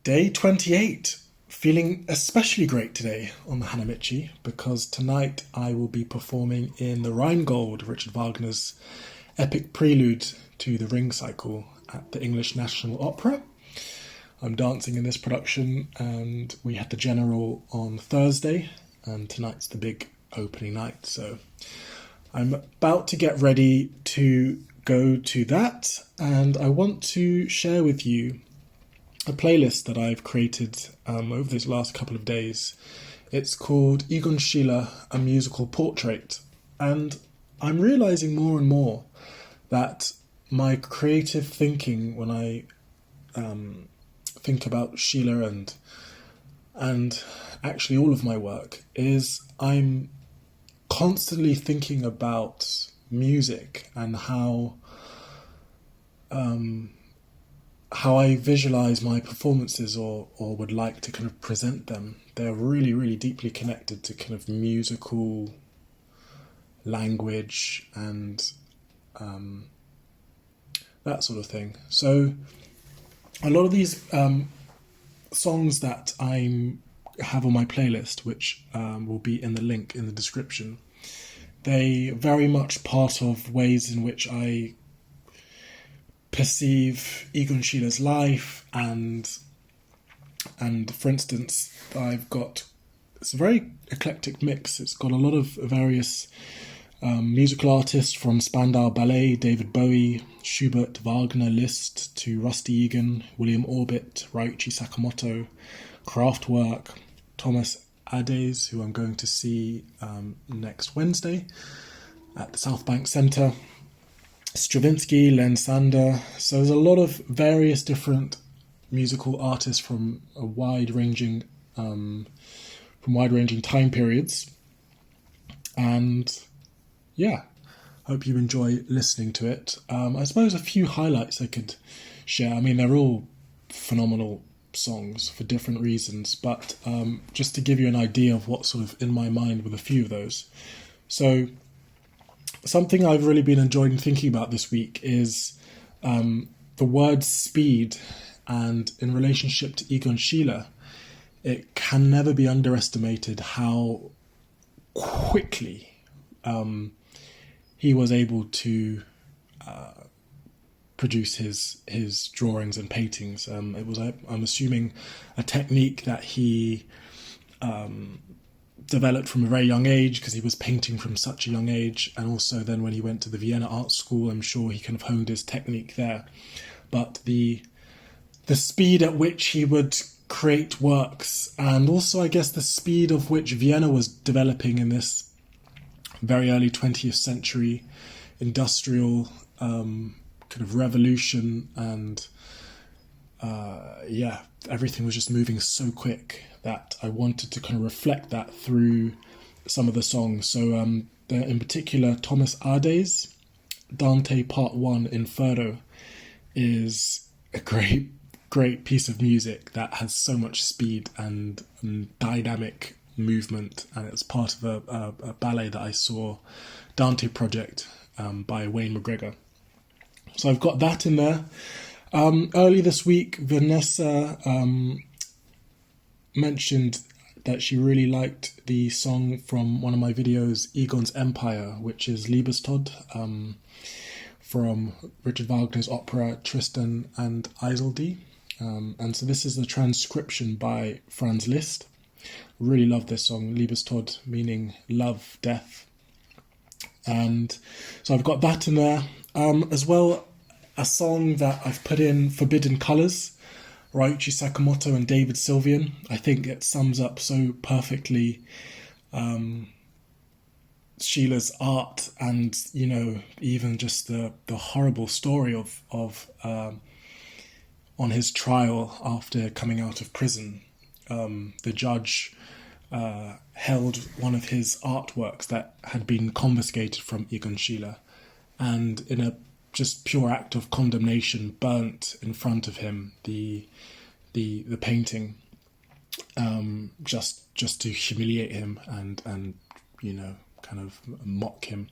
Day 28. Feeling especially great today on the Hanamichi because tonight I will be performing in the Rheingold, Richard Wagner's epic prelude to the Ring Cycle at the English National Opera. I'm dancing in this production and we had the General on Thursday and tonight's the big opening night. So I'm about to get ready to go to that, and I want to share with you a playlist that I've created over these last couple of days. It's called Egon Schiele, A Musical Portrait. And I'm realising more and more that my creative thinking when I think about Schiele and actually all of my work is I'm constantly thinking about music and how I visualize my performances or would like to kind of present them. They're really, really deeply connected to kind of musical language and that sort of thing. So a lot of these songs that I have on my playlist, which will be in the link in the description, they very much part of ways in which I perceive Egon Schiele's life, and for instance, it's a very eclectic mix. It's got a lot of various musical artists from Spandau Ballet, David Bowie, Schubert, Wagner, Liszt, to Rusty Egan, William Orbit, Ryuichi Sakamoto, Kraftwerk, Thomas Ades, who I'm going to see next Wednesday at the South Bank Centre, Stravinsky, Len Sander. So there's a lot of various different musical artists from wide-ranging time periods, and yeah, hope you enjoy listening to it. I suppose a few highlights I could share. I mean, they're all phenomenal songs for different reasons, but just to give you an idea of what's sort of in my mind with a few of those. So something I've really been enjoying thinking about this week is the word speed, and in relationship to Egon Schiele, it can never be underestimated how quickly he was able to produce his drawings and paintings. It was, I'm assuming, a technique that he developed from a very young age because he was painting from such a young age, and also then when he went to the Vienna Art School, I'm sure he kind of honed his technique there. But the speed at which he would create works, and also I guess the speed of which Vienna was developing in this very early 20th century industrial kind of revolution, and everything was just moving so quick that I wanted to kind of reflect that through some of the songs. So in particular, Thomas Ades, Dante Part 1 Inferno is a great piece of music that has so much speed and dynamic movement, and it's part of a ballet that I saw, Dante Project, by Wayne McGregor. So I've got that in there. Early this week, Vanessa mentioned that she really liked the song from one of my videos, Egon's Empire, which is Liebestod, from Richard Wagner's opera Tristan and Isolde. And so this is the transcription by Franz Liszt. Really love this song, Liebestod, meaning love, death. And so I've got that in there. As well, a song that I've put in, Forbidden Colours, Ryuichi Sakamoto and David Sylvian. I think it sums up so perfectly Sheila's art, and even just the horrible story of on his trial after coming out of prison. The judge held one of his artworks that had been confiscated from Egon Schiele, and in a just pure act of condemnation, burnt in front of him the painting, just to humiliate him and kind of mock him,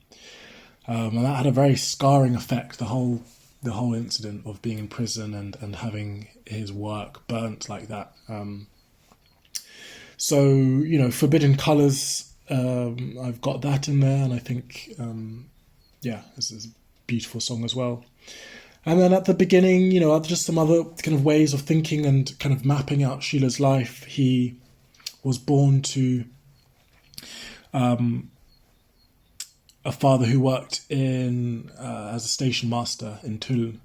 and that had a very scarring effect. The whole the whole incident of being in prison and having his work burnt like that. So, Forbidden Colours, I've got that in there, and I think, this is a beautiful song as well. And then at the beginning, just some other kind of ways of thinking and kind of mapping out Schiele's life. He was born to a father who worked as a station master in Tulln.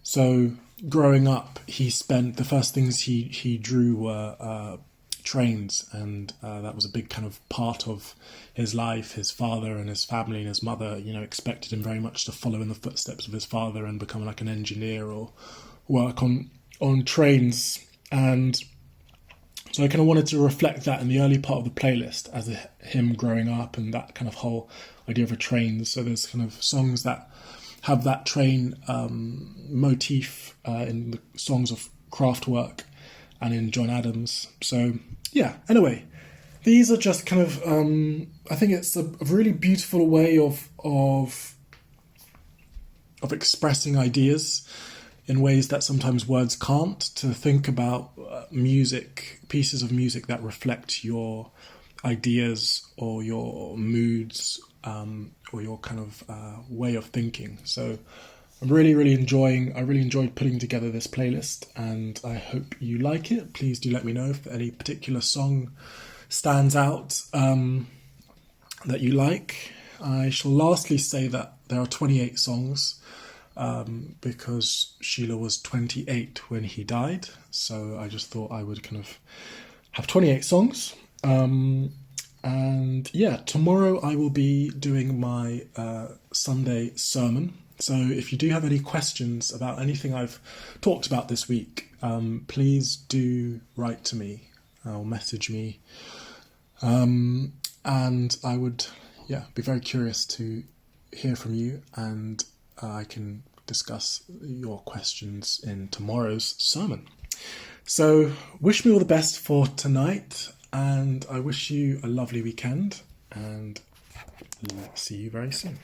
So growing up, he spent the first things he drew were trains, and that was a big kind of part of his life. His father and his family and his mother, expected him very much to follow in the footsteps of his father and become like an engineer or work on trains. And so I kind of wanted to reflect that in the early part of the playlist as him growing up and that kind of whole idea of a train. So there's kind of songs that have that train motif in the songs of Kraftwerk and in John Adams. So yeah, anyway, these are just kind of, I think it's a really beautiful way of expressing ideas in ways that sometimes words can't, to think about pieces of music that reflect your ideas or your moods or your kind of way of thinking. So I really enjoyed putting together this playlist, and I hope you like it. Please do let me know if any particular song stands out that you like. I shall lastly say that there are 28 songs because Schiele was 28 when he died. So I just thought I would kind of have 28 songs. And yeah, tomorrow I will be doing my Sunday sermon. So if you do have any questions about anything I've talked about this week, please do write to me or message me. And I would, be very curious to hear from you, and I can discuss your questions in tomorrow's sermon. So wish me all the best for tonight, and I wish you a lovely weekend, and see you very soon.